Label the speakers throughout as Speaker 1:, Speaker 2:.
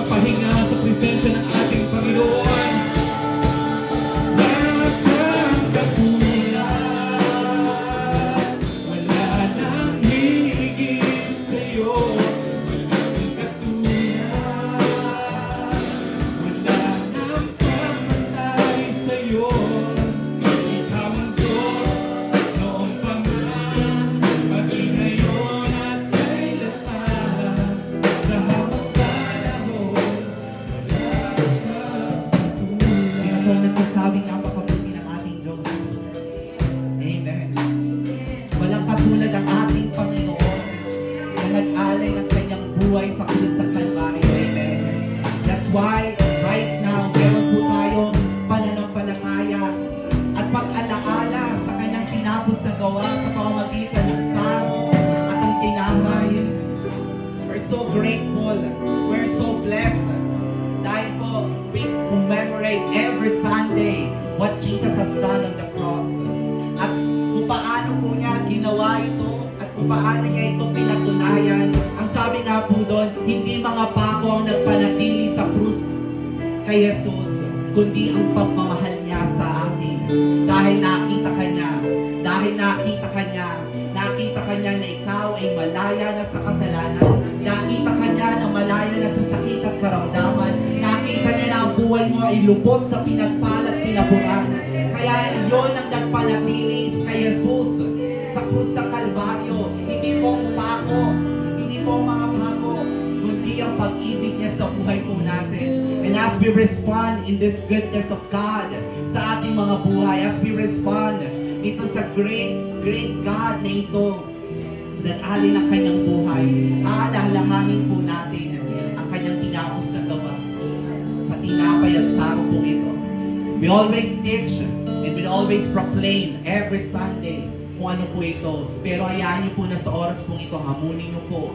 Speaker 1: magpahinga sa presensya ng ating Panginoon. Lahat ng katulad, wala nang higit sa'yo. Walang katulad, wala nang pamantay sa'yo. Ikaw ang Diyos noon pa man, maging ngayon at kailanman. Sa hawak panahon, wala kang katulad.
Speaker 2: Sino po nagsasabing napakabuti ng ating Diyos? Amen. Walang katulad ang ating Panginoon na nag-alay ng kanyang buhay sa krus ng Kalbaryo. Amen. That's why, right now, meron po tayong pananampalataya at pag-alaala sa kanyang tinapos na gawa sa pamamagitan ng saro at ang tinapay. We're so grateful. We're so blessed. Dahil po, we commemorate every Sunday what Jesus has done on the cross. At kung paano po niya ginawa ito at kung paano niya ito pinatunayan. Ang sabi nga po doon, hindi mga pako ang nagpanatili sa krus kay Jesus, kundi ang pagmamahal niya sa atin. Dahil nakita ka niya, nakita ka niya na ikaw ay malaya na sa kasalanan. Nakita ka niya na malaya na sa sakit at karamdaman. Nakita niya na ang buhay mo ay lubos sa pinagpala at pinaburan. Kaya iyon ang nagpanatili kay Jesus sa krus ng Kalbaryo. Hindi po ang pako, hindi po ang mga pako, kundi ang pag-ibig niya sa buhay po natin. And as we respond in this goodness of God sa ating mga buhay, as we respond ito sa great God na ito, that alin ang kanyang buhay, aalalahanin po natin ang kanyang tinapos na gawa sa tinapay at saro po ito. We always teach and we always proclaim every Sunday kung ano po ito. Pero hayaan niyo po na sa oras po ito, hamunin niyo po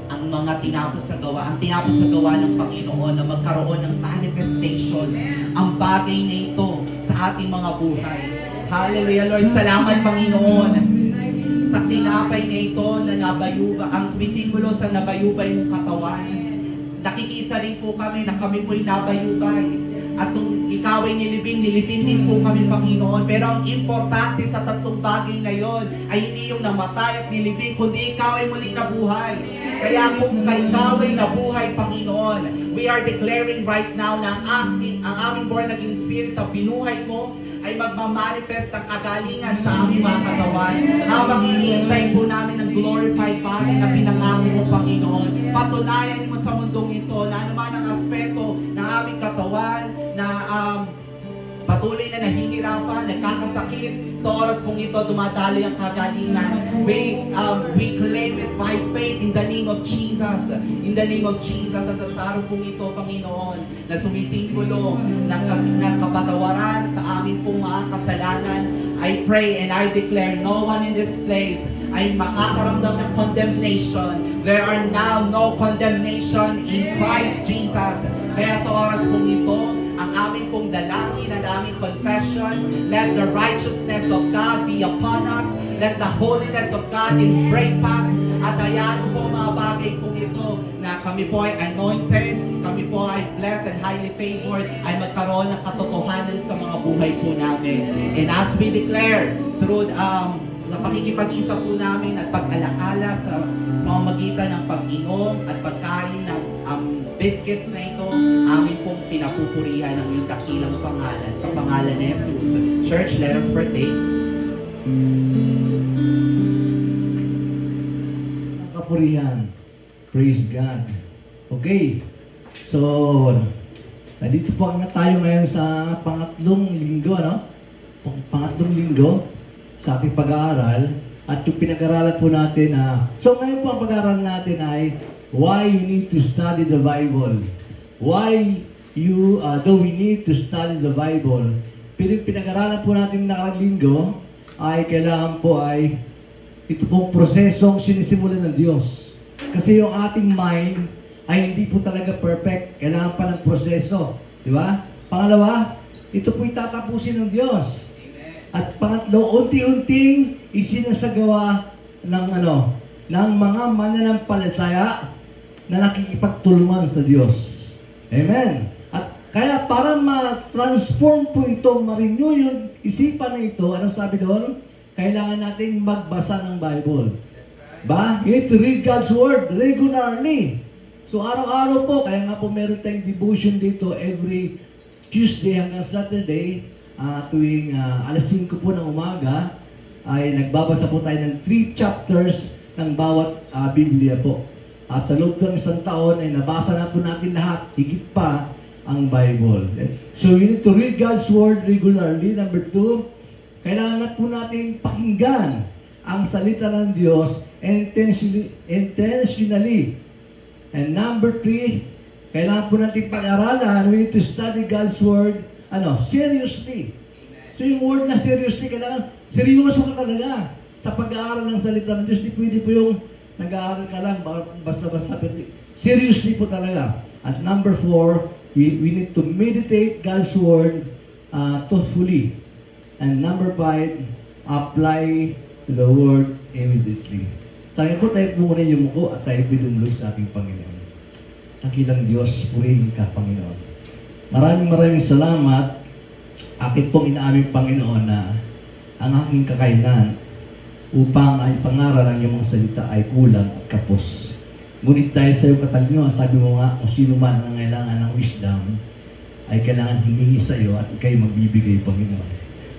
Speaker 2: ang mga tinapos sa gawa, ang tinapos sa gawa ng Panginoon na magkaroon ng manifestation, ang bagay na ito sa ating mga buhay. Hallelujah, Lord. Salamat, Panginoon, sa tinapay na ito na nabayuba, ang sumisimbolo sa nabayubay mong katawan. Nakikisa rin po kami na kami po'y nabayubay. At kung ikaw ay nilibing din po kami, Panginoon. Pero ang importante sa tatlong bagay na yon ay hindi yung namatay at nilibing, kundi ikaw ay muling nabuhay. Kaya kung ikaw ay nabuhay, Panginoon, we are declaring right now na ang aming born again spirit na binuhay mo ay magmamanifest ng kagalingan sa aming mga katawan. Habang hinihintay po namin ang glorified body na pinangako mo, Panginoon. Patunayan mo sa mundong ito na anuman ang aspeto ng aming katawan na patuloy na nahihirapan, nagkakasakit. Sa oras pong ito, dumadaloy ang kagalingan. We claim it by faith in the name of Jesus. In the name of Jesus. At sa araw pong ito, Panginoon, na sumisimbolo ng kapatawaran sa amin pong mga kasalanan. I pray and I declare no one in this place ay makakaramdam ng condemnation. There are now no condemnation in Christ Jesus. Kaya sa oras pong ito, ang aming pong dalangin at aming confession, let the righteousness of God be upon us, let the holiness of God embrace us, at hayaan po mga bagay pong ito na kami po ay anointed, kami po ay blessed and highly favored, ay magkaroon ng katotohanan sa mga buhay po namin. And as we declare through sa pakikipag-isa po namin at pag-alaala sa pamamagitan ng pag-inom at pagkain ng biscuit na ito, amin pong pinapupurihan ang iyong dakilang pangalan sa pangalan ni Jesus. Church, let us partake.
Speaker 3: Kapurihan. Praise God. Okay. So, nandito po na tayo ngayon sa pangatlong linggo, no? Pangatlong linggo sa ating pag-aaral. At yung pinag-aralan po natin so ngayon po ang pag-aaral natin ay why you need to study the Bible. Why do we need to study the Bible? Pero yung pinag-aralan po natin nakaraang linggo ay kailangan po ay ito pong prosesong sinisimulan ng Diyos. Kasi yung ating mind ay hindi po talaga perfect. Kailangan pa ng proseso. Di ba? Pangalawa, ito po'y tatapusin ng Diyos. At pangatlo, unti-unting isinasagawa ng mga mananampalataya na nakikipagtulungan sa Diyos. Amen. At kaya para ma-transform po ito, ma-renew yung isipan na ito, anong sabi doon? Kailangan nating magbasa ng Bible. Ba? You need to read God's Word regularly. So araw-araw po, kaya nga po meron tayong devotion dito every Tuesday hanggang Saturday, tuwing alas 5 po ng umaga, ay nagbabasa po tayo ng 3 chapters ng bawat Biblia po. At sa loob ng isang taon ay nabasa na po natin lahat, higit pa ang Bible. So you need to read God's Word regularly. Number 2, kailangan na po natin pakinggan ang salita ng Diyos intentionally. And number 3, kailangan po natin pag-aralan. We need to study God's Word seriously. So yung word na seriously, kailangan seryoso ka talaga sa pag-aaral ng salita ng Diyos. Di pwede po yung nag-aaral ka lang, basta-basta. Seriously po talaga. At number 4, we need to meditate God's Word thoughtfully. And number 5, apply the Word immediately. Sabi po, tayo po muna yung muko at tayo pinumulog sa ating Panginoon. Takilang Diyos, purihin ka, Panginoon. Maraming salamat. Akin pong inaamin, Panginoon, na ang aking kakayanan upang ay pangaral ang iyong mga salita ay kulang at kapos. Ngunit dahil sa iyong katalino, sabi mo nga, kung sino man ang kailangan ng wisdom, ay kailangan himingi sa iyo at ikay magbibigay, Panginoon.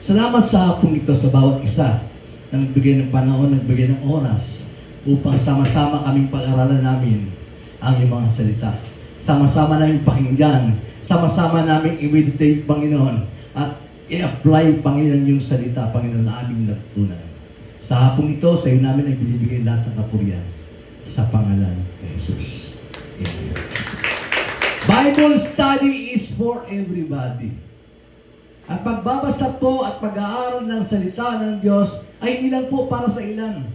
Speaker 3: Salamat sa hapong ito sa bawat isa na nagbigay ng panahon, nagbigay ng oras upang sama-sama kaming pag-aralan namin ang iyong mga salita. Sama-sama namin pakinggan, sama-sama namin i-meditate, Panginoon, at i-apply, Panginoon, yung salita, Panginoon, na aming natutunan. Sa hapong ito, sa iyo namin ay binibigay lahat ng kapurihan sa pangalan ni Jesus. Amen. Bible study is for everybody. Ang pagbabasa po at pag-aaral ng salita ng Diyos ay hindi lang po para sa ilan.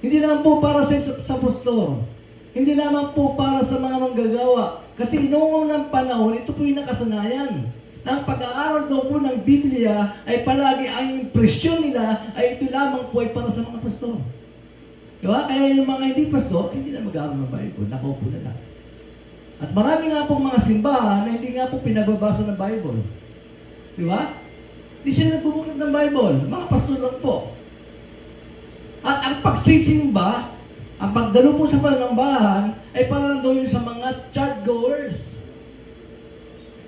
Speaker 3: Hindi lang po para sa pastor. Hindi lamang po para sa mga manggagawa. Kasi noong unang panahon, ito po yung nakasanayan. Ang pag-aaral daw po ng Biblia ay palagi ang impresyon nila ay ito lamang po ay para sa mga pastor. Diba? Kaya yung mga hindi pastor, hindi na mag-aaral ng Bible. Nakaupo na lang. At marami nga pong mga simbahan na hindi nga po pinagbabasa ng Bible. Diba? Hindi sila nagbubukat ng Bible. Mga pastor lang po. At ang pagsisimba, ang pagdalo po sa panambahan, ay para lang daw yun sa mga churchgoers.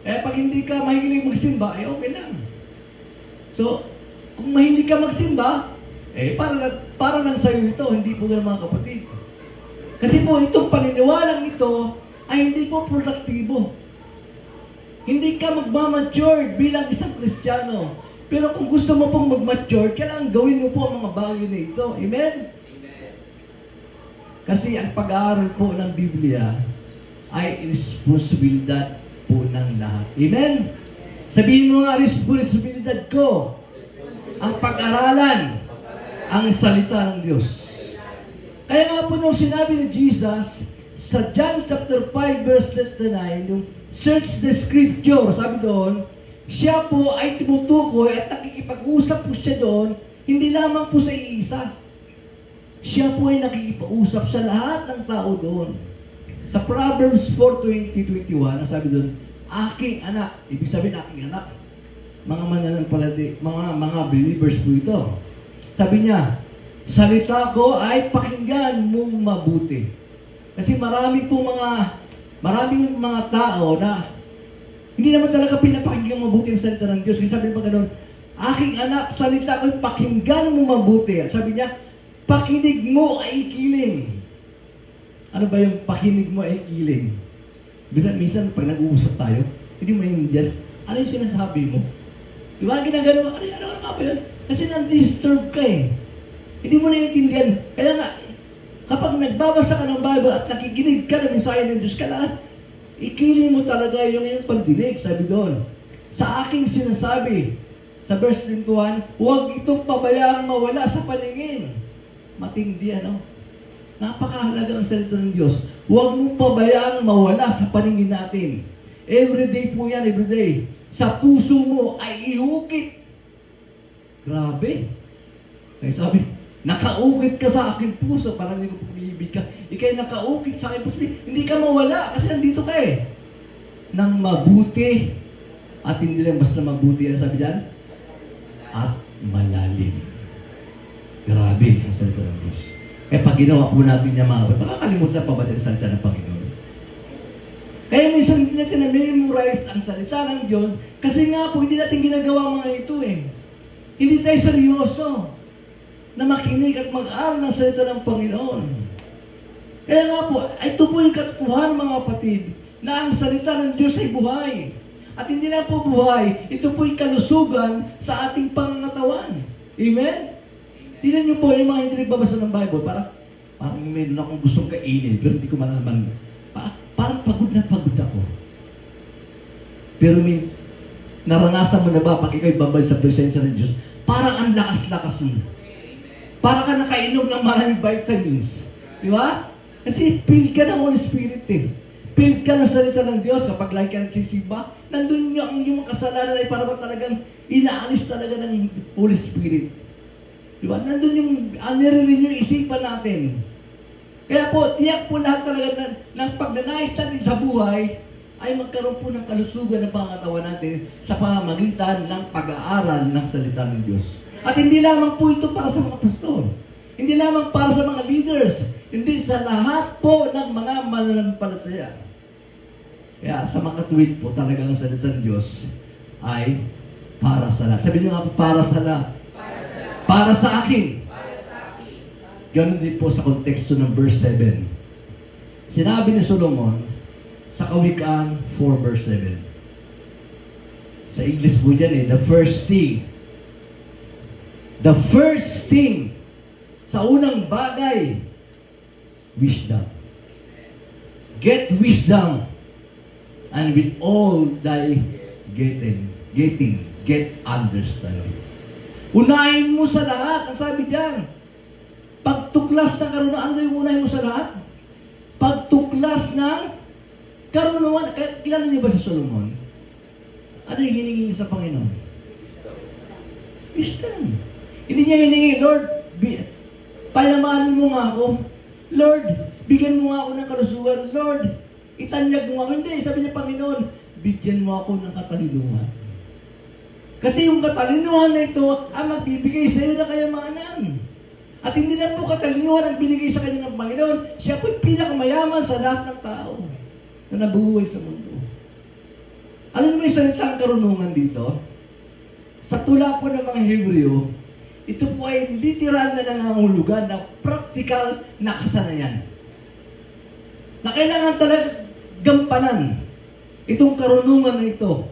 Speaker 3: Eh, pag hindi ka mahilig magsimba, eh okay lang. So, kung mahilig ka magsimba, eh para lang sa'yo ito, hindi po ganun mga kapatid. Kasi po, itong paniniwalang ito ay hindi po produktibo. Hindi ka magmamature bilang isang Kristiyano. Pero kung gusto mo pong mag-mature, kailangan gawin mo po ang mga bagay na ito. Amen? Amen. Kasi ang pag-aaral po ng Biblia ay responsibilidad po ng lahat. Amen? Sabihin mo nga, responsibilidad ko ang pag-aralan ang salita ng Diyos. Kaya nga po nung sinabi ni Jesus sa John chapter 5 verse 39, yung search the scripture, sabi doon, siya po ay tumutukoy at nakikipag-usap po siya doon, hindi lamang po sa iisa. Siya po ay nakikipag-usap sa lahat ng tao doon. Sa Proverbs 4:20-21, sabi doon, aking anak, ibig sabihin aking anak, mga mananampalataya, mga believers po ito. Sabi niya, salita ko ay pakinggan mong mabuti. Kasi maraming mga tao na hindi naman talaga pinapakinggan mabuti ang salita ng Diyos. Kasi sabi pa gano'n, aking anak, salita ko, pakinggan mo mabuti. At sabi niya, pakinig mo ay kiling. Ano ba yung pakinig mo ay kiling? Minsan, pag nag-uusap tayo, hindi mo maintindihan, ano yung sinasabi mo? Diba, ginagano, ano nga ba yun? Kasi na-disturb ka eh. Hindi mo naiintindihan. Kaya nga, kapag nagbabasa ka ng Bible at nakikinig ka ng mensahe ng Diyos, kailangan ikiling mo talaga yung iyong pagdinig, sabi doon. Sa aking sinasabi, sa verse 21, huwag itong pabayaang mawala sa paningin. Matindi, ano? Napakahalaga ang salita ng Diyos. Huwag mong pabayaang mawala sa paningin natin. Everyday po yan, everyday. Sa puso mo ay iukit. Grabe. Kaya sabi, nakaukit ka sa aking puso, parang hindi ko pag-ibig ka. Ika'y nakaukit sa aking puso. Hindi ka mawala kasi nandito ka eh. ng mabuti. At hindi lang basta mabuti, ano sabi dyan? At malalim. Grabe ang salita ng Diyos. Kaya pag ginawa po natin niya mga kapatid, makakalimutan pa ba din ang salita ng Panginoon? Kaya minsan hindi natin na-memorize ang salita ng Diyos kasi nga po hindi natin ginagawa mga ito eh. Hindi tayo seryoso na makinig at mag-aral ng salita ng Panginoon. Kaya nga po, ito po yung katotohanan mga kapatid, na ang salita ng Diyos ay buhay. At hindi lang po buhay, ito po yung kalusugan sa ating pangangatawan. Amen? Tingnan niyo po yung mga hindi nagbabasa ng Bible, parang meron akong gustong kainin, pero hindi ko malaman. Parang pagod ako. Pero naranasan mo na ba pag ikaw'y babay sa presensya ng Diyos, parang ang lakas-lakas mo. Parang ka nakainom ng maraming vitamins. Di ba? Kasi feel ka ng Holy Spirit eh. Feel ka ng salita ng Diyos kapag lagi ka nagsisimba. Nandun yung kasalanan ay parang talagang inaalis talaga ng Holy Spirit. Di ba? Nandun yung nire-renew yung isipan natin. Kaya po, tiyak po lahat talaga ng pagnanais natin sa buhay ay magkaroon po ng kalusugan ng pangatawan natin sa pamamagitan ng pag-aaral ng salita ng Diyos. At hindi lamang po ito para sa mga pastor. Hindi lamang para sa mga leaders. Hindi sa lahat po ng mga mananampalataya. Kaya sa mga tweet po talaga ang salita ng Diyos ay para sa lahat. Sabi niyo nga po, para sa lahat. Para sa akin. Ganun din po sa konteksto ng verse 7. Sinabi ni Solomon sa Kawikaan 4 verse 7. Sa English po dyan the first thing. The first thing sa unang bagay, wisdom. Get wisdom, and with all thy get understanding. Unahin mo sa lahat, ang sabi diyan. Pagtuklas ng karunungan, ano yung unahin mo sa lahat? Pagtuklas ng karunungan. Kilala niyo ba si Solomon? Ano yung hiningi niya sa Panginoon? Wisdom. Hindi niya hiningi, Lord, payamanin mo nga ako. Lord, bigyan mo nga ako ng kalusugan. Lord, itanyag mo ako. Hindi, sabi niya, Panginoon, bigyan mo ako ng katalinuhan. Kasi yung katalinuhan na ito ang magbibigay sa iyo ng kayamanan. At hindi lang po katalinuhan ang binigay sa kanya ng Panginoon. Siya po yung pinakamayaman sa lahat ng tao na nabuhay sa mundo. Alam mo yung salitang karunungan dito? Sa tula po ng mga Hebreo, ito po ay literal na nangangahulugan ng practical na kasanayan. Na kailangan talaga gampanan itong karunungan na ito.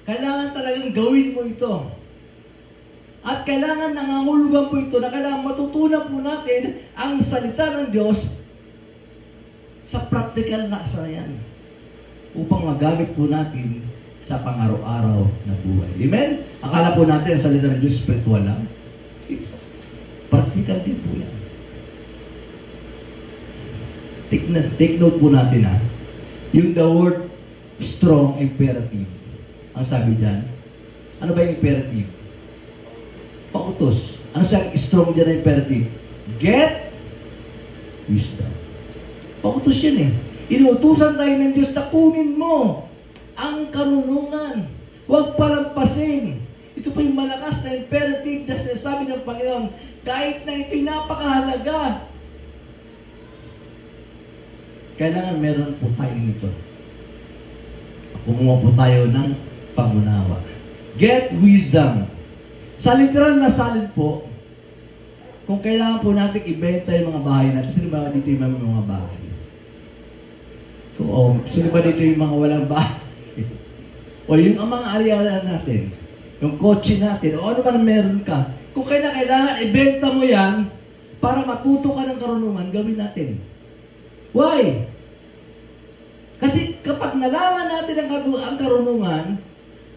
Speaker 3: Kailangan talagang gawin mo ito. At kailangan nangangahulugan po ito na kailangan matutunan po natin ang salita ng Diyos sa practical na kasanayan upang magamit po natin sa pang-araw-araw na buhay. Amen? Akala po natin ang salita ng Diyos spiritual lang. Practical din po yan. Take note po natin yung the word strong imperative. Ang sabi dyan, ano ba yung imperative? Pautos. Ano siya strong dyan na imperative? Get wisdom. Pautos yan Inuutusan tayo ng Diyos na kunin mo ang karunungan. Huwag palampasin. Ito po yung malakas na imperative na sinasabi ng Panginoon. Kahit na ito'y napakahalaga. Kailangan meron po tayo nito. Kumuha po tayo ng pangunawa. Get wisdom. Sa literal na salin po, kung kailangan po natin ibenta yung mga bahay natin, sino ba dito yung mga bahay? Sino ba dito yung mga walang bahay? O yung mga area natin, yung kotse natin, o ano man meron ka. Kung kailangan, ibenta mo yan para matuto ka ng karunungan, gawin natin. Why? Kasi kapag nalaman natin ang karunungan,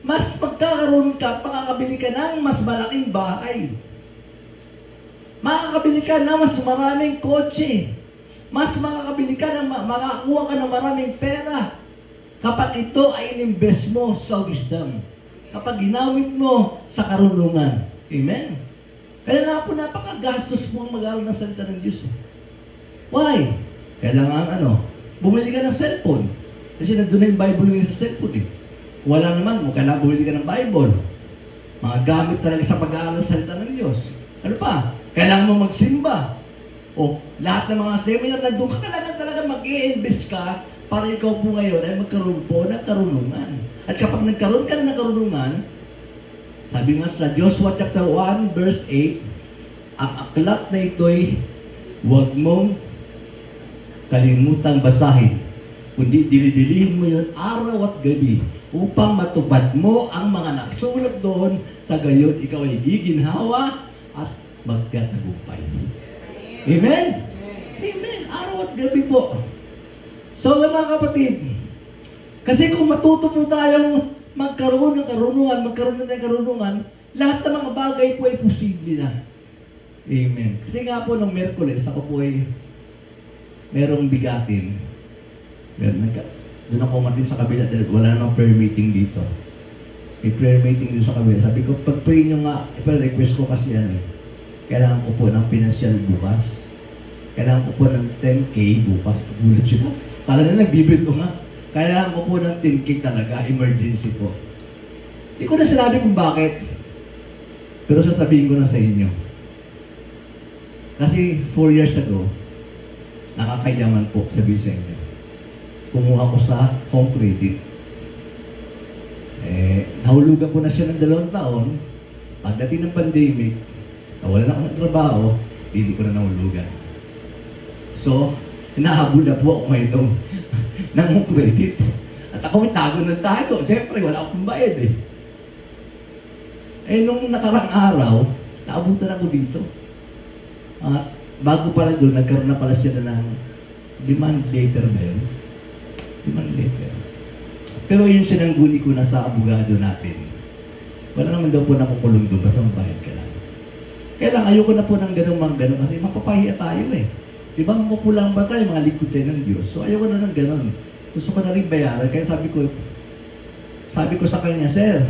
Speaker 3: mas pagkakaroon ka, makakabili ka ng mas malaking bahay. Makakabili ka ng mas maraming kotse. Mas makakabili ka ng, makakuha ka ng maraming pera. Kapag ito ay in-invest mo sa wisdom. Kapag ginamit mo sa karunungan. Amen? Kaya nga po napakagastos mo ang mag-aaral ng salita ng Diyos. Why? Kailangan bumili ka ng cellphone. Kasi nandun na yung Bible ngayon sa cellphone eh. Kung wala naman, kung kailangan bumili ka ng Bible. Mga gamit talaga sa pag-aaral ng salita ng Diyos. Ano pa? Kailangan mo magsimba. O lahat ng mga seminar na doon ka kailangan talaga mag-i-invest ka para ikaw po ngayon ay magkaroon po ng karunungan. At kapag nagkaroon ka ng karunungan, sabi nga sa Joshua chapter 1 verse 8, ang aklat na ito'y huwag mong kalimutang basahin, kundi dilidilihin mo yun araw at gabi upang matupad mo ang mga nakasulat doon, sa gayon ikaw ay giginhawa at magtatagumpay. Amen? Amen. Araw at gabi po. So mga kapatid, kasi kung matuto po tayong magkaroon ng karunungan, lahat ng mga bagay po ay posible na. Amen. Kasi nga po nung Miyerkules, ako po ay merong bigatin. Doon ako umatin sa kabila dahil wala namang prayer meeting dito. May prayer meeting dito sa kabila. Sabi ko, pag-pray nyo nga, request ko kasi yan eh. Kailangan ko po ng financial bukas. Kailangan ko po ng 10K bukas. Gulat siya. Kala na nagbibid ko nga. Kailangan ko po ng 10K talaga. Emergency po. Hindi ko na sinabi kung bakit. Pero sasabihin ko na sa inyo. Kasi 4 years ago, nakakayaman po, sabihin sa inyo. Kumuha ko sa home credit. Nahulugan ko na siya ng 2 taon. Pagdating ng pandemic, wala na ako ng trabaho, hindi ko na nahulugan. So, nahabol na po ako ngayon ng home credit. At ako may tago ng tago. Siyempre, wala akong bayad eh. Nung nakarang araw, naabutan ako dito. At bago pala doon, nagkaroon na pala siya ng demand letter ba yun? Demand letter. Pero yun sinangguni ko na sa abogado natin. Wala naman daw po nakukulong doon, basta mabayad ka lang. Kaya lang, ayoko na po ng ganun kasi mapapahiya tayo eh. Diba, mapulang ba tayo, mga likod tayo ng Diyos? So ayoko na ng ganun. Gusto ko na rin bayaran. Kaya sabi ko sa kanya, Sir,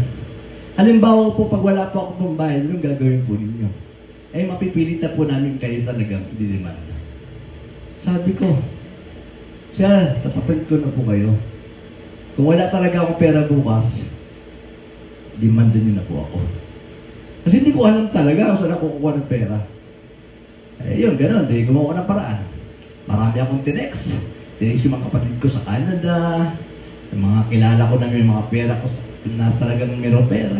Speaker 3: halimbawa po, pag wala po ako pambayad, anong gagawin po ninyo? Mapipilit na po namin kayo talagang didemanda. Sabi ko, Sir, tatapalit ko na po kayo. Kung wala talaga akong pera bukas, demanda niyo na po ako. Kasi hindi ko alam talaga kung saan ako kukuha ng pera. Yun, ganun. Di gumawa ko ng paraan. Marami akong tinex. Tinex yung mga kapatid ko sa Canada. Yung mga kilala ko na may mga pera ko na talagang mayroong pera.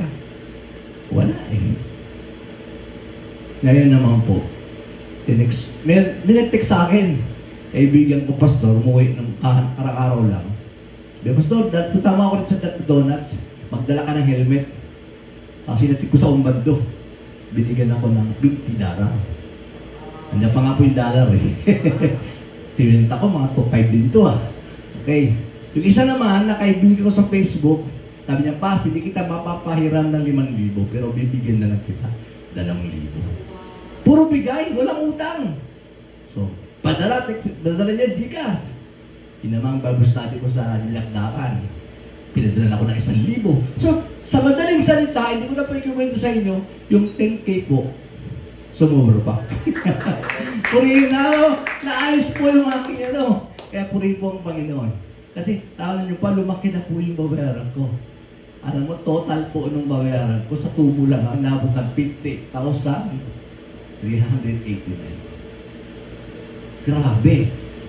Speaker 3: Wala eh. Ngayon naman po, tinex sa akin. Kaibigan ko, Pastor, umuwi ng araw-araw lang. Pastor, tutama ako rin sa donut. Magdala ka ng helmet. Sinatik ko sa umbando. Binigyan ako ng $50. Nandiyan pa nga po yung dollar eh. Sinunta ko, mga 2.5 din to ah. Okay. Yung isa naman, nakaibigan ko sa Facebook, sabi niya, Pas, hindi kita mapapahiram ng 5,000, pero bibigyan na lang kita 2,000. Puro bigay, walang utang. So, padala niya Gcash. Yun namang babustati ko sa nilakdakan. Pinadala ko ng 1,000. So, sa madaling salita, hindi ko na po ikikwento sa inyo, yung 10K po, sumubro pa. Purihin na, naayos po yung aking ano. Kaya purihin po ang Panginoon. Kasi, tawag niyo pa, lumaki na po yung babayaran ko. Alam mo, total po nung babayaran ko sa tubo lang, ang nabot ng 50,389. Grabe.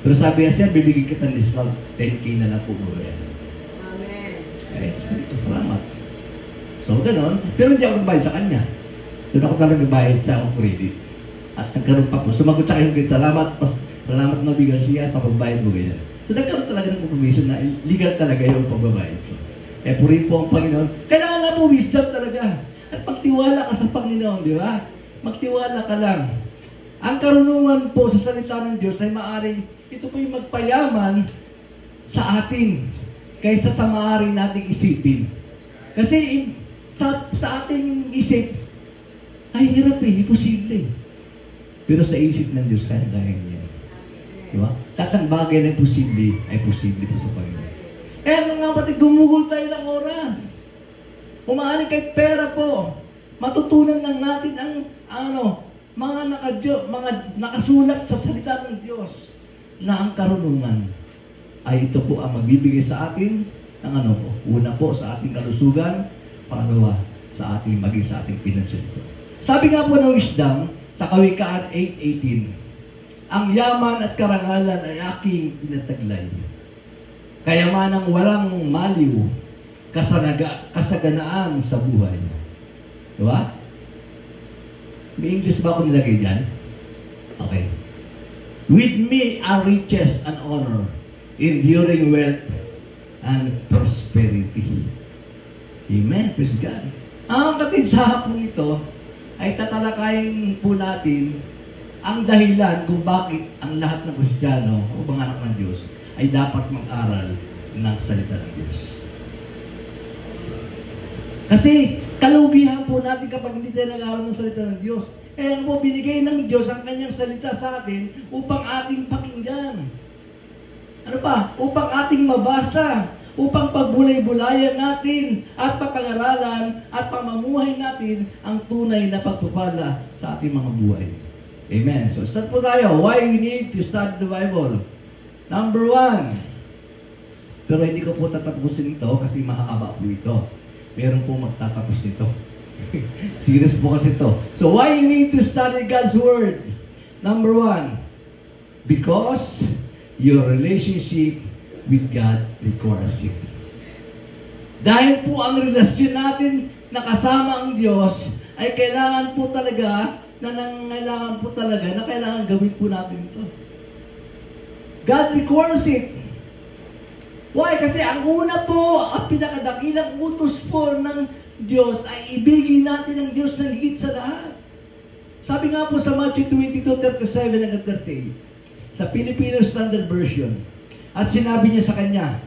Speaker 3: Pero sabi niya, Sir, bibigyan kita ng discount, 10K na lang po babayaran. Salamat. So, gano'n. Pero hindi ako nagbayad sa kanya. Doon ako talagang nagbayad sa akong credit. At nagkaroon pa po. Sumagot sa akin, salamat na bigyan siya sa pagbayad mo ganyan. So, nagkaroon talaga ng confirmation na legal talaga yung pagbabayad ko. Purihin po ang Panginoon. Kailangan na po wisdom talaga. At magtiwala ka sa Panginoon, di ba? Magtiwala ka lang. Ang karunungan po sa salita ng Diyos ay maaaring ito po yung magpayaman sa atin kaysa sa maaari nating isipin. Kasi sa ating isip, ay hirap eh, imposible. Pero sa isip ng Diyos, kaya niya. Diba? Tatang bagay na posible, ay posible po sa Panginoon. Mga kapatid, gumugol tayo ng oras. Umaaring kahit pera po, matutunan lang natin ang mga nakasulat sa salita ng Diyos na ang karunungan ay ito po ang magbibigay sa atin ng ano po. Una po sa ating kalusugan, pangalawa sa ating maging sa ating financial. Sabi nga po ng wisdom sa Kawikaan 8:18, ang yaman at karangalan ay aking pinataglay. Kayamanang walang maliw, kasaganaan sa buhay. Diba? May English ba ako nilagay dyan? Okay. With me are riches and honor, enduring wealth and prosperity. Amen. Praise God. Ang kapatid sa hapon ito ay tatalakayin po natin ang dahilan kung bakit ang lahat ng Kristiyano o mga anak ng Diyos ay dapat mag-aral ng salita ng Diyos. Kasi kalugihan po natin kapag hindi tayo nag-aaral ng salita ng Diyos. Kaya po binigay ng Diyos ang kanyang salita sa atin upang ating pakinggan. Ano pa? Upang ating mabasa, upang pagbulay-bulayan natin at papangaralan at pamamuhay natin ang tunay na pagpupala sa ating mga buhay. Amen. So start po tayo. Why we need to study the Bible? Number 1. Pero hindi ko po tatapusin ito kasi mahaba po ito. Meron po magtatapos nito. Serious po kasi ito. So why you need to study God's Word? Number 1. Because your relationship with God requires it. Dahil po ang relasyon natin na kasama ang Diyos ay kailangan po talaga na kailangan gawin po natin ito. God requires it. Why? Kasi ang una po, ang pinakadakilang utos po ng Diyos ay ibigin natin ang Diyos na higit sa lahat. Sabi nga po sa Matthew 22:37 and 38, sa Filipino Standard Version, at sinabi niya sa kanya,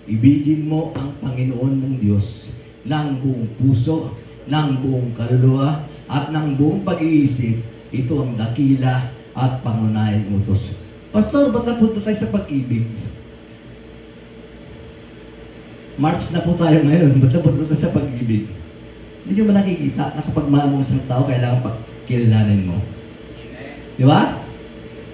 Speaker 3: ibigin mo ang Panginoon ng Diyos ng buong puso, ng buong kaluluwa, at ng buong pag-iisip. Ito ang dakila at pangunahing utos. Pastor, ba't napunta tayo sa pag-ibig? March na po tayo ngayon. Ba't napunta tayo sa pag-ibig? Hindi nyo ba nakikita na kapag mahal mo isang tao, kailangan pagkilalanin mo? Di ba?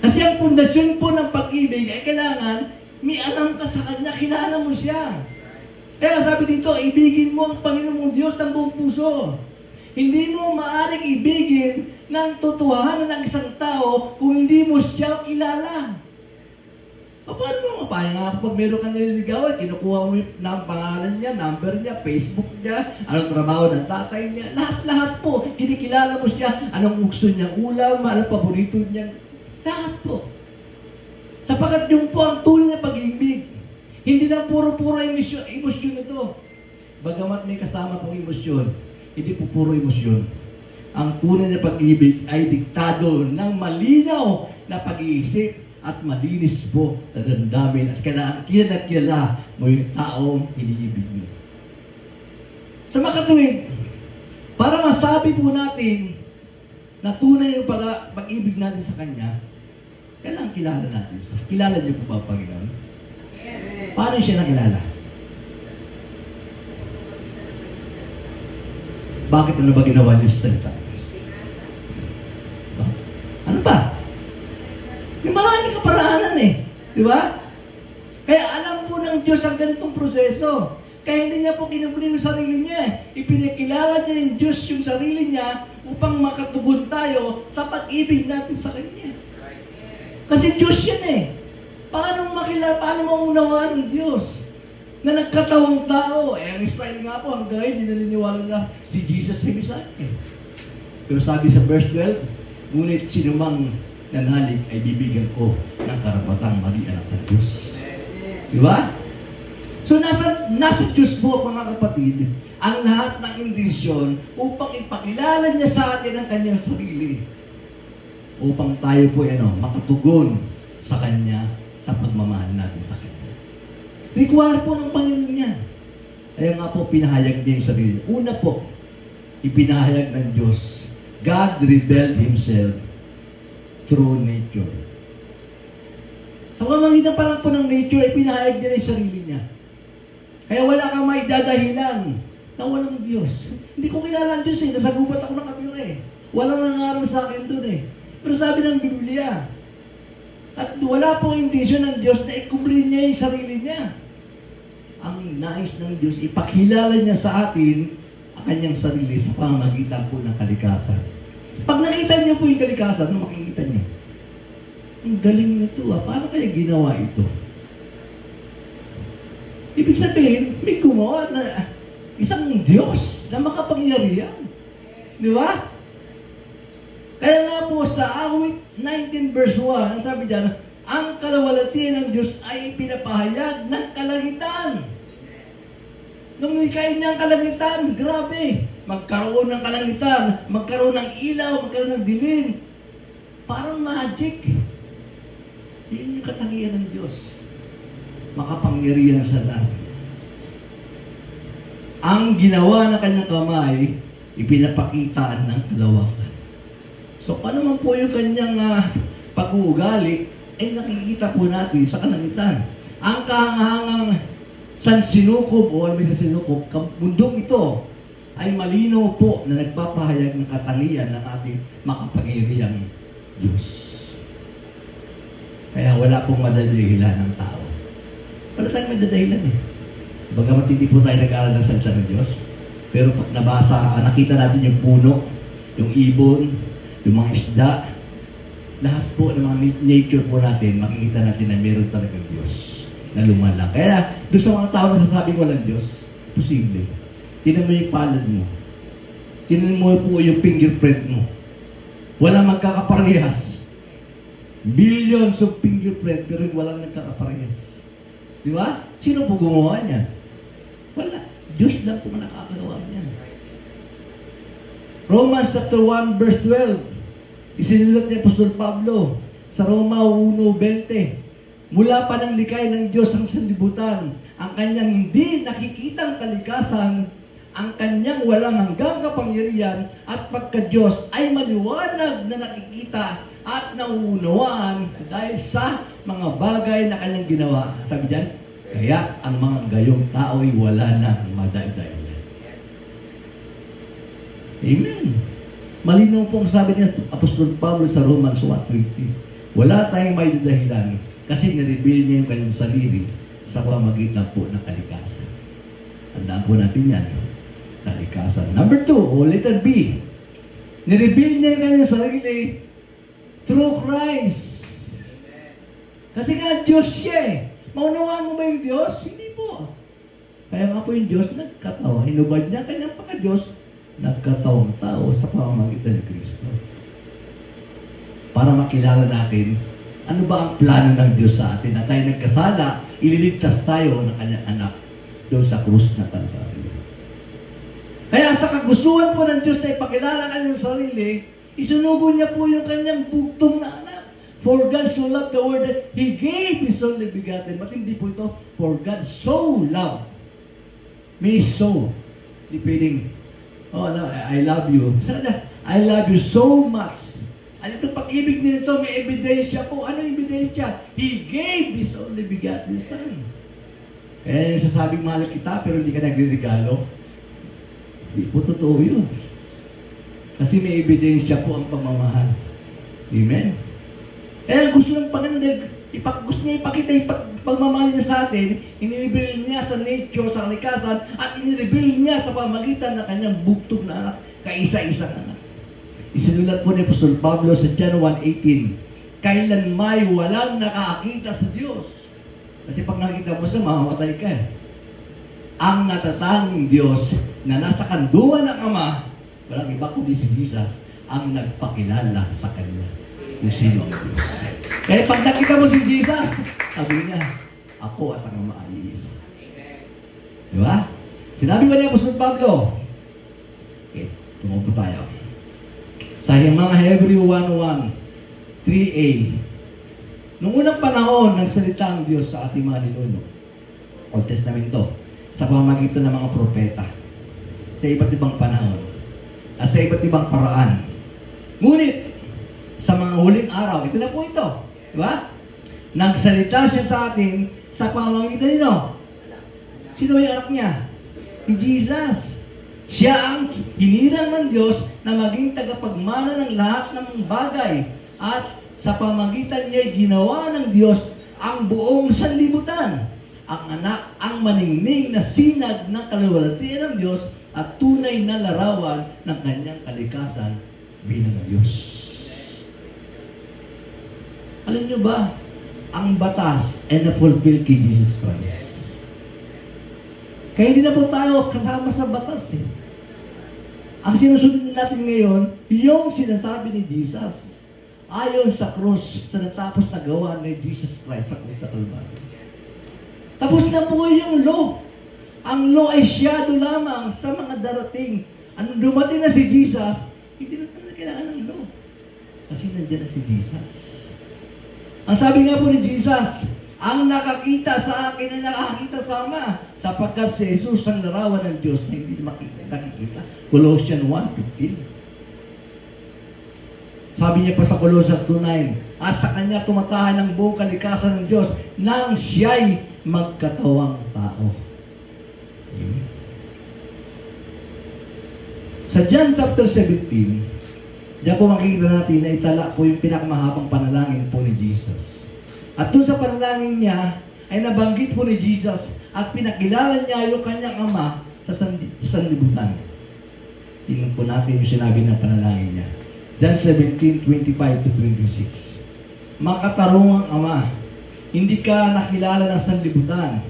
Speaker 3: Kasi ang pundasyon po ng pag-ibig ay kailangan may alam ka sa kanya, kilala mo siya. Kaya sabi dito, ibigin mo ang Panginoon mong Diyos ng buong puso. Hindi mo maaring ibigin ng totohanan ng isang tao kung hindi mo siya kilala. Paano mo mapaya nga kapag meron kang nililigawan, kinukuha mo ng pangalan niya, number niya, Facebook niya, anong trabaho ng tatay niya, lahat po, kinikilala mo siya, anong gusto niyang ulam, anong paborito niya, lahat po. Sapagat yung po ang tunay na pag-ibig. Hindi na puro-puro emosyon ito. Bagamat may kasama pong emosyon, hindi po puro emosyon. Ang tunay na pag-ibig ay diktado ng malinaw na pag-iisip at malinis po na damdamin at kilala mo yung taong iniibig mo. Sa makatuwid, para masabi po natin na tunay yung pag-ibig natin sa Kanya, kailangan kilala natin siya. Kilala niyo po ba ang Panginoon? Paano siya nakilala? Bakit ano ba ginawa niyo sa salita? Ano ba? May maraming kaparaanan eh. Di ba? Kaya alam po ng Diyos ang ganitong proseso. Kaya hindi niya po kinubuli yung sarili niya. Ipinakilala niya ng Diyos yung sarili niya upang makatugon tayo sa pag-ibig natin sa Kanya. Kasi Diyos yan eh. Paano maunawaan ng Diyos na nagkatawang tao? Eh, ang Israel nga po, hanggang ngayon, hindi naniniwala na si Jesus ay Messiah. Pero sabi sa verse 12, ngunit sinumang nanalig ay bibigyan ko ng karapatang maging anak ng Diyos. Di ba? So, nasa Diyos po, mga kapatid, ang lahat ng intensyon upang ipakilala niya sa atin ang kanyang sarili. Upang tayo po, makatugon sa Kanya sa pagmamahal natin sa Kanya. Require po ng Panginoon niya. Kaya nga po, pinahayag niya yung sarili. Una po, ipinahayag ng Diyos, God revealed Himself through nature. Sa pamamagitan pa lang po ng nature, ay pinahayag niya yung sarili niya. Kaya wala kang may dadahilan na walang Diyos. Hindi ko kilala ang Diyos eh. Nasa gubat ako nakatira eh. Walang nangaral sa akin doon eh. Pero sabi ng Biblia, At wala pong intensyon ng Diyos na ikumpli niya yung sarili niya. Ang nais ng Diyos, ipakilala niya sa atin ang kanyang sarili sa pamamagitan po ng kalikasan. Pag nakita niyo po yung kalikasan, ano makikita niyo? Ang galing nito paano kaya ginawa ito? Ibig sabihin, may gumawa na isang Diyos na makapangyarihan. Di ba? Kaya nga po sa awit 19 verse 1, ang sabi dyan, ang kalawalatian ng Diyos ay pinapahayag ng kalangitan. Nung nikain niya ang kalangitan, grabe, magkaroon ng kalangitan, magkaroon ng ilaw, magkaroon ng dilim. Parang magic. Yun yung katangian ng Diyos. Makapangyarihan sa lahat. Ang ginawa ng kanyang kamay, ipinapakitaan ng kalawakan. So, paano man po yung kanyang pag-uugali, ay nakikita po natin sa kalangitan. Ang kahangangang sansinukob o almay sansinukob, mundong ito ay malinaw po na nagpapahayag ng katangian ng ating makapangyarihang Diyos. Kaya wala pong madadahilan ng tao. Wala tayong madadahilan eh. Bagamat hindi po tayo nag-aaral ng salita ng Diyos, pero pag nabasa, nakita natin yung puno, yung ibon, yung mga isda, lahat po ng mga nature po natin, makikita natin na meron talagang Diyos na lumalang. Kaya, doon sa mga tao na sasabing walang Diyos, posible. Tinan mo yung palad mo. Tinan mo po yung fingerprint mo. Walang magkakaparehas. Billions of fingerprint, pero walang nagkakaparehas. Di ba? Sino po gumawa niyan? Wala. Diyos lang po nakakagawa niyan. Romans chapter 1 verse 12. Isinulat ni Apostol Pablo sa Roma 1:20. Mula pa ng likay ng Diyos ang sanlibutan, ang kanyang hindi nakikitang kalikasan, ang kanyang walang hanggang kapangyarihan at pagka-Diyos ay maliwanag na nakikita at nauunawaan dahil sa mga bagay na kanyang ginawa. Sabi diyan, kaya ang mga gayong tao ay wala nang madaydayan. Amen. Malinaw po ang sabi niya, Apostol Pablo sa Romans 1:20. Wala tayong may dahilan kasi nireveal niya yung kanyang sarili sa pamamagitan po ng kalikasan. Tandaan po natin yan. Kalikasan. Number 2, o letter B. Nireveal niya yung kanyang sarili through Christ. Kasi nga Diyos siya eh. Maunawaan mo ba yung Diyos? Hindi po. Kaya nga po yung Diyos nagkatawa. Hinubad niya kanyang pagka-Diyos, nagkatawang tao sa pamamagitan ni Kristo. Para makilala natin, ano ba ang plano ng Diyos sa atin? Na tayo nagkasala, ililigtas tayo ng kanyang anak doon sa krus na Kalbaryo. Kaya sa kagustuhan po ng Diyos na ipakilala kanyang sarili, isunugo niya po yung kanyang bugtong na anak. For God so loved the world that He gave His only begotten. Matindi po ito, for God so loved. May so. Hindi pwedeng, oh no, I love you. I love you so much. At itong pag-ibig nito, may ebidensya po. Ano ebidensya? He gave His only begotten Son. Kaya yung sasabing mahal kita, pero hindi ka nagre-regalo. Hindi po totoo yun. Kasi may ebidensya po ang pagmamahal. Amen? Kaya gusto ng Panginoon, gusto niya ipakita yung pagmamahal niya sa atin, inireveal niya sa nature, sa kalikasan, at inireveal niya sa pamagitan ng kanyang bugtog na anak, kaisa-isang anak. Isinulat po ni Apostol Pablo sa John 1:18, kailan may walang nakakita sa Diyos. Kasi pag nakita mo siya, mamamatay ka. Ang natatanging Diyos na nasa kanduan ng Ama, walang iba kundi si Jesus, ang nagpakilala sa Kanya kung sino ang Diyos. Kaya pag nakita mo si Jesus, sabi niya, ako at ang Ama ay iisa. Di ba? Sinabi ba niya Apostol Pablo? Okay, tumupo tayo. Sa mga Hebreo 1:1, 3a, noong unang panahon, nagsalita ang Diyos sa ating mga ninuno, Old Testamento, sa pamamagitan ng mga propeta, sa iba't ibang panahon, at sa iba't ibang paraan. Ngunit, sa mga huling araw, ito na po ito, di ba? Nagsalita siya sa atin sa pamamagitan nino. Sino yung anak niya? Si Jesus. Siya ang hinirang ng Diyos na maging tagapagmana ng lahat ng bagay at Sa pamagitan niya'y ginawa ng Diyos ang buong sanlibutan. Ang anak, ang maningning na sinag ng kaluwalhatian ng Diyos at tunay na larawan ng kanyang kalikasan bilang Diyos. Alam niyo ba, ang batas ay na-fulfill kay Jesus Christ. Kaya hindi na po tayo kasama sa batas eh. Ang sinusunod natin ngayon, yung sinasabi ni Jesus, ayon sa krus, sa natapos na gawa ni Jesus Christ sa krus na Kalbaryo. Tapos na po yung law. Ang law ay shadow lamang sa mga darating. Anong dumating na si Jesus, hindi na talaga kailangan ng law. Kasi nandiyan na si Jesus. Ang sabi nga po ni Jesus, ang nakakita sa akin ay nakakita sa Ama, sapagkat si Jesus ang larawan ng Diyos na hindi nakikita. Colossians 1:15. Sabi niya pa sa Colossians 2:9, at sa Kanya tumatahan ng buong kalikasan ng Diyos nang Siya'y magkatawang tao. Sa John chapter 17, diyan po makikita natin na itala po yung pinakamahabang panalangin po ni Jesus. At doon sa panalangin niya, ay nabanggit po ni Jesus at pinakilala niya yung kanyang Ama sa sanlibutan. Tingnan po natin yung sinabi ng panalangin niya. John 17:25-26. Makatarungang Ama, hindi ka nakilala ng sanlibutan,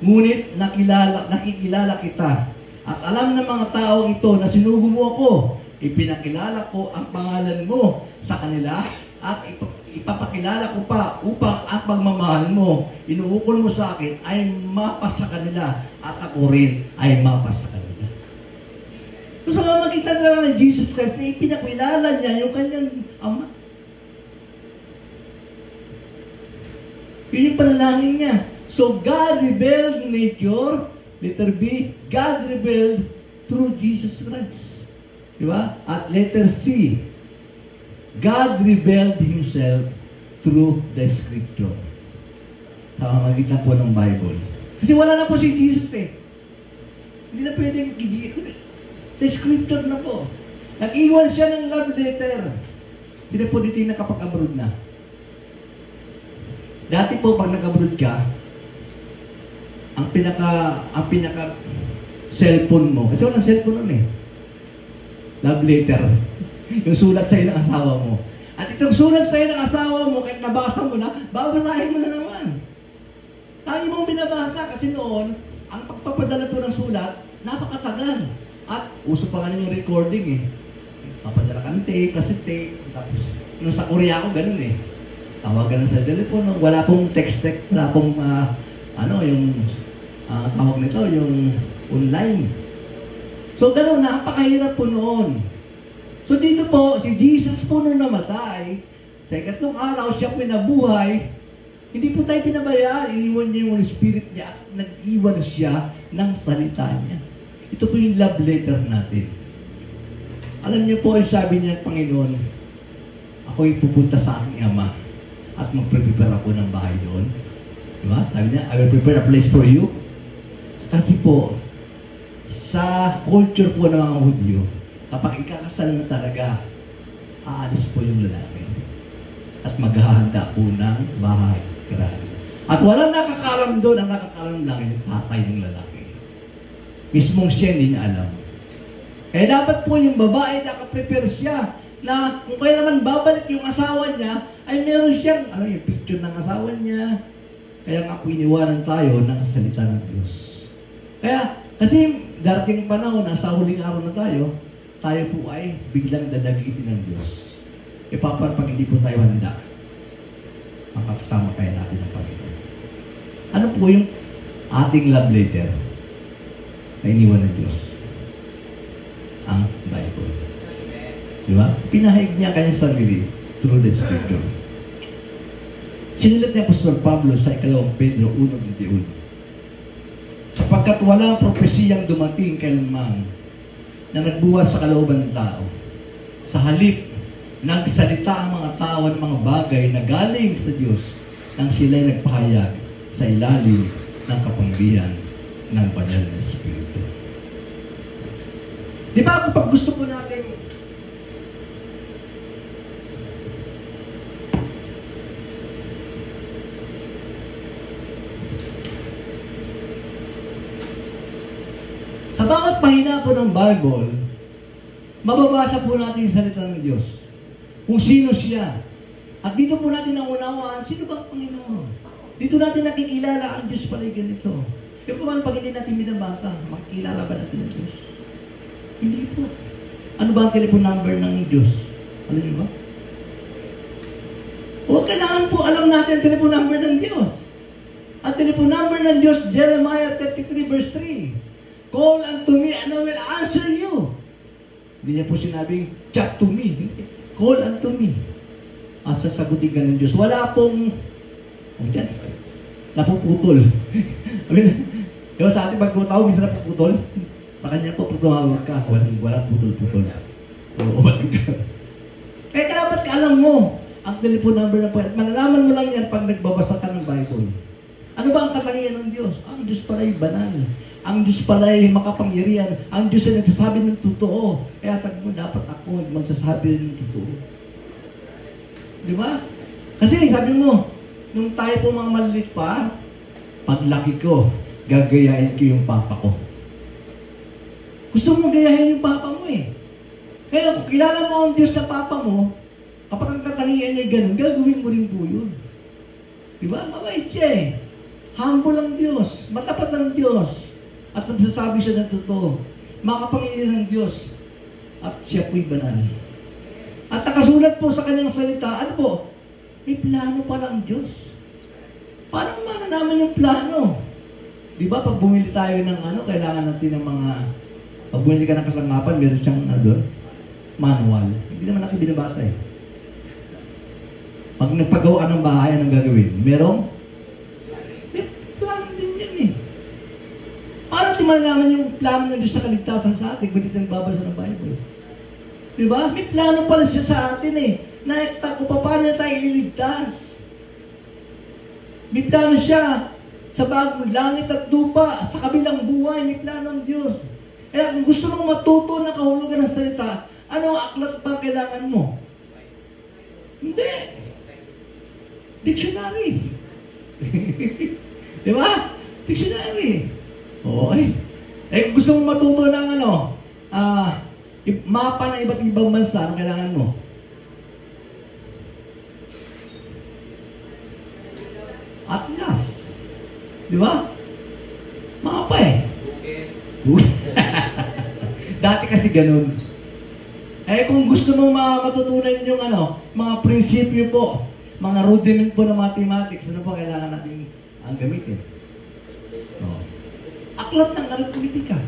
Speaker 3: ngunit nakikilala kita. At alam ng mga tao ito na sinugo mo ako, ipinakilala ko ang pangalan mo sa kanila at ipapakilala ko pa upang ang pagmamahal mo, inuukol mo sa akin, ay mapas sa kanila at ako rin ay mapas sa kanila. So sa pamamagitan na lang ng Jesus Christ, na ipinakilala niya yung kanyang Ama. Yun yung panalangin niya. So God revealed nature, letter B, God revealed through Jesus Christ. Diba? At letter C, God revealed Himself through the Scripture. Sa pamamagitan po ng Bible. Kasi wala na po si Jesus eh. Hindi na pwedeng sa Scripture na po. Nag-iwan siya ng love letter. Hindi na po dito yung nakapag-abroad na. Dati po pag nag-abroad ka, ang pinaka cellphone mo, kasi walang cellphone nun eh. Love letter. Yung sulat sa'yo ng asawa mo. At itong sulat sa'yo ng asawa mo, kahit nabasa mo na, babasahin mo na naman. Tayo mong binabasa kasi noon, ang pagpapadala po ng sulat, napakatagal. At uso pa nga yung recording eh. Papadala ka ng tape, kasi tape. Tapos, nung sa Korea ako, ganun eh. Tawagan sa telepono, wala pong text-text, wala pong, tawag nito, yung online. So, ganun, napakahirap po noon. So, dito po, si Jesus po nung namatay, sa ikatlong araw, siya po nabuhay, hindi po tayo pinabayaan, iniwan niya yung Holy Spirit niya, at nag-iwan siya ng salita niya. Ito po yung love letter natin. Alam niyo po, sabi niya ng Panginoon, ako'y pupunta sa aking Ama at magprepare ako ng bahay doon. Diba? Sabi niya, I will prepare a place for you. Kasi po, sa culture po ng mga Hudyo, kapag ikakasal na talaga, aalis po yung lalaki. At maghahanda po ng bahay. Grabe. At walang nakakalam doon, ang nakakalam lang yung tatay ng lalaki. Mismong siya hindi niya alam. Kaya dapat po yung babae, nakaprepare siya na kung kaya naman babalik yung asawa niya, ay meron siyang, yung picture ng asawa niya. Kaya nga po iniwanan tayo ng salita ng Diyos. Kaya, kasi darating panahon, nasa huling araw na tayo po ay biglang dadagitin ng Diyos. Pag hindi po tayo handa, makakasama kaya natin ang Panginoon. Ano po yung ating love letter na iniwan ng Diyos? Ang Bible. Diba? Pinahayag niya kanyang sarili through the Scripture. Sinulat ni Apostol Pablo sa 2 Pedro 1:21. Sapagkat walang propesiyang dumating kailanman na nagbuwas sa kalooban ng tao. Sa halip, nagsalita ang mga tao at mga bagay na galing sa Diyos nang sila'y nagpahayag sa ilalim ng kapangyarihan ng Banal na Espiritu. Di ba kapag gusto po natin bawat pahina po ng Bible, mababasa po natin yung salita ng Diyos. Kung sino siya. At dito po natin naunawaan, sino ba ang Panginoon? Dito natin nakikilala ang Diyos pala yung ganito. Yung paman pag hindi natin binabasa, makikilala ba natin ang Diyos? Hindi po. Ano ba ang telephone number ng Diyos? Alam niyo ba? O kailangan po alam natin ang telephone number ng Diyos. Ang telephone number ng Diyos, Jeremiah 33 verse 3. Call unto me and I will answer you. Hindi niya po sinabing, chat to me. Call unto me. At sasagutin ka ng Diyos. Wala pong, dyan, napuputol. Diba sa ating pagkutawag, minsan napuputol. Sa kanya po, pag tumawag ka, walang putol-putol. Oo, walang ka. Kaya dapat ka alam mo ang telephone number ng Panginoon. Malalaman mo lang yan pag nagbabasa ka ng Bible. Ano ba ang katangian ng Diyos? Ang Diyos pala ay banal. Ang Diyos pala ay makapangyarihan. Ang Diyos ay nagsasabi ng totoo. Kaya dapat ako magsasabi ng totoo. Di ba? Kasi sabi mo, nung tayo po mga maliit pa, paglaki ko, gagayahin ko yung papa ko. Gusto mo gayahin yung papa mo eh. Kaya kung kilala mo ang Diyos na papa mo, kapag ang katangian niya ganun, gagawin mo rin po yun. Di ba? Mabait siya eh. Humble ang Diyos. Matapat ang Diyos. At nagsasabi siya ng totoo. Makapangyarihan ng Diyos. At siya po'y banal. At nakasulat po sa kanyang salita, ano po? May plano pala ang Diyos. Paano malalaman yung plano? Di ba pag bumili tayo ng kailangan natin ng mga, pag bumili ka ng kasangkapan, meron siyang manual. Hindi naman natin binabasa eh. Pag nagpagawa ka ng bahay, anong gagawin? Merong? May plano din yan eh. Paano natin malalaman yung plano ng Diyos sa kaligtasan sa atin kung dito nagbabasa ng Bible? Diba? May plano pala siya sa atin eh. Kung paano tayo ililigtas. May plano siya sa bagong langit at lupa, sa kabilang buhay, may plano ng Diyos. Kaya kung gusto mong matuto na kahulugan ng salita, ano ang aklat pa kailangan mo? Hindi. Dictionary. Diba? Dictionary. Okay. Kung gusto mong matuto ng mapa ng iba't ibang bansa, ang kailangan mo? Atlas. Di ba? Mapa eh. Dati kasi ganun. Kung gusto mong matutunan yung mga prinsipyo po, mga rudiment po ng mathematics, ano po kailangan natin ang gamitin? Aklat ng arithmetika.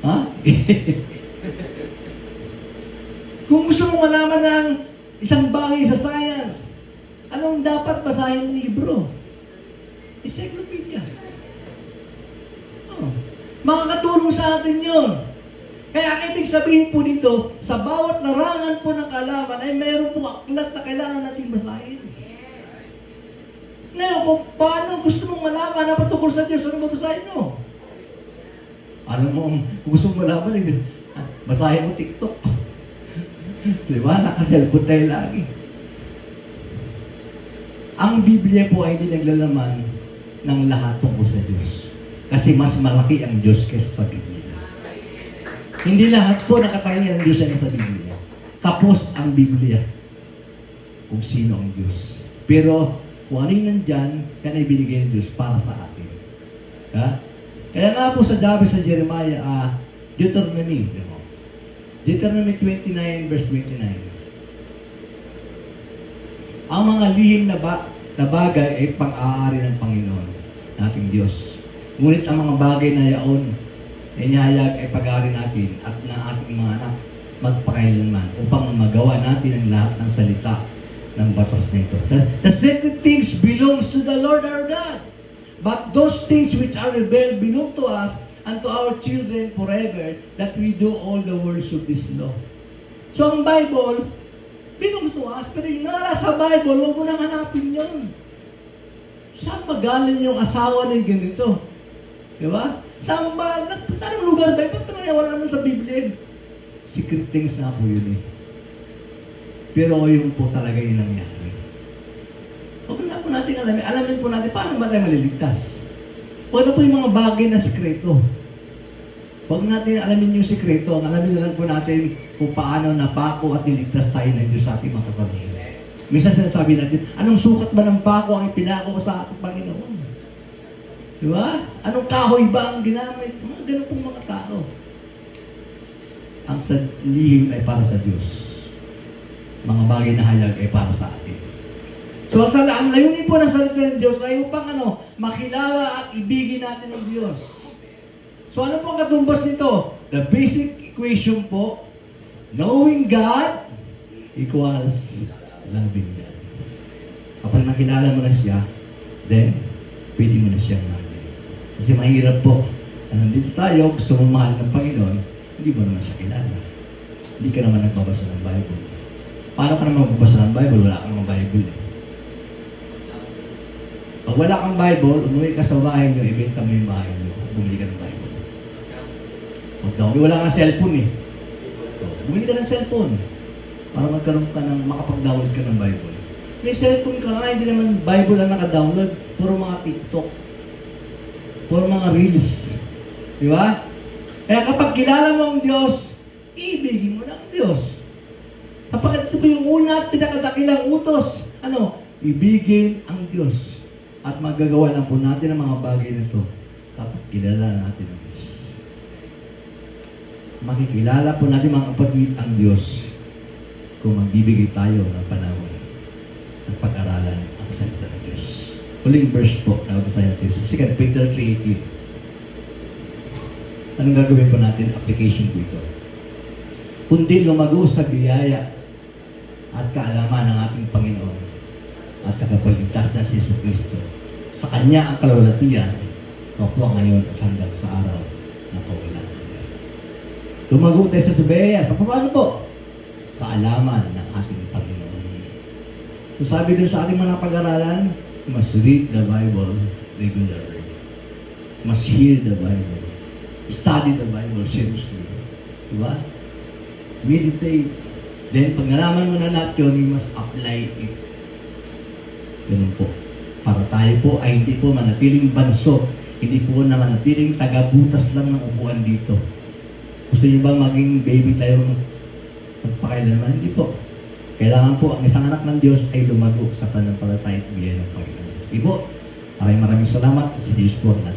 Speaker 3: Ha? Kung gusto mong malaman ng isang bagay sa science, anong dapat basahin ng libro? Encyclopedia. Makakatulong sa atin yun. Kaya ang ibig sabihin po dito, sa bawat larangan po ng kaalaman ay mayroon po aklat na kailangan natin basahin. Ngayon, kung paano gusto mong malaman na patungkol sa Diyos, ano babasahin mo? Alam mo, kung gusto mong malaman, basahin mo TikTok. Diba? Nakaselfon tayo lagi. Ang Biblia po ay hindi naglalaman ng lahat tungkol sa Diyos. Kasi mas malaki ang Diyos kaysa sa Biblia. Hindi lahat po nakatangian ng Diyos ay sa Biblia. Tapos ang Biblia kung sino ang Diyos. Pero kung ano yung nandyan, yan ay binigay ng Diyos para sa atin. Ha? Kaya nga po sa David sa Jeremiah, Deuteronomy 29 verse 29. Ang mga lihim na bagay ay pang-aari ng Panginoon, nating Diyos. Ngunit ang mga bagay na yaon ay niyayag ay pag-aari natin at ng ating mga anak magpakailanman upang magawa natin ang lahat ng salita ng batas nito. The sacred things belongs to the Lord our God. But those things which are rebelled belong to us and to our children forever, that we do all the words of this law. So ang Bible, belongs to us, pero yung nasa Bible, huwag mo nang hanapin yun. Saan magaling yung asawa na ganito? Di ba? Saan lugar ba? Ba't na wala naman sa Biblia? Secret things na po yun eh. Pero yun po talaga yung nangyari. Huwag na po natin alamin. Alamin po natin paano ba tayo maliligtas. O ano po yung mga bagay na sikreto? Huwag natin alamin yung sikreto. Ang alamin na lang po natin kung paano napako at niligtas tayo ng Diyos sa ating mga kapamilya. Minsan sinasabi natin, anong sukat ba ng pako ang ipinako sa ating Panginoon? Di ba? Anong kahoy ba ang ginamit? Mga ganun pong mga tao. Ang lihim ay para sa Diyos. Mga bagay na hayag ay para sa atin. So, ang layunin po ng salita ng Diyos ay upang makilala at ibigin natin ang Diyos. So, ano po ang katumbas nito? The basic equation po, knowing God equals loving God. Kapag nakilala mo na siya, then, pwede mo na siyang mahal. Kasi mahirap po. Nandito tayo, gusto mong mahal ng Panginoon, hindi mo naman siya kilala. Hindi ka naman nagbabasa ng Bible. Paano ka naman magbabasa ng Bible? Wala kang Bible. Pag wala kang Bible, umuwi ka sa bahay nyo, ibenta mo yung bahay nyo, bumili ka ng Bible. Wala kang cellphone eh. So, bumili ka ng cellphone para magkaroon ka ng, makapag-download ka ng Bible. May cellphone ka nga, hindi naman Bible ang naka-download, puro mga TikTok, puro mga Reels. Di ba? Kaya kapag kilala mo ang Diyos, ibigin mo na ang Diyos. Kapag ito po yung una at pinakadakilang utos, ibigin ang Diyos. At magagawa lang po natin ang mga bagay na ito kapag kilala natin ang Diyos. Makikilala po natin mga kapatid ang Diyos kung magbibigay tayo ng panahon at pag-aralan ang salita ng Diyos. Huling verse po na babasahin natin sa 2 Peter 3:18. Anong gagawin po natin? Application po ito. Kundi lumago sa biyaya at kaalaman ng ating Panginoon at tagapagligtas na si Jesucristo. Sa Kanya ang kalawalatian, po ngayon at hanggang sa araw na kawalan. Lumago tayo sa biyaya. Sa paano po? Kaalaman ng ating Panginoon. So sabi din sa ating mga pag-aralan, must read the Bible regularly. Must hear the Bible. Study the Bible seriously. Diba? Meditate. Then, pag nalaman mo na lahat yun, you must apply it. Ganun po. Para tayo po ay hindi po manatiling banso. Hindi po na manatiling tagabutas lang ng upuan dito. Gusto niyo ba maging baby tayo magpakailanman? Hindi po. Kailangan po ang isang anak ng Diyos ay lumago sa pananampalataya at biyaya ng Panginoon. Ibo, maraming salamat. Si Diyos po at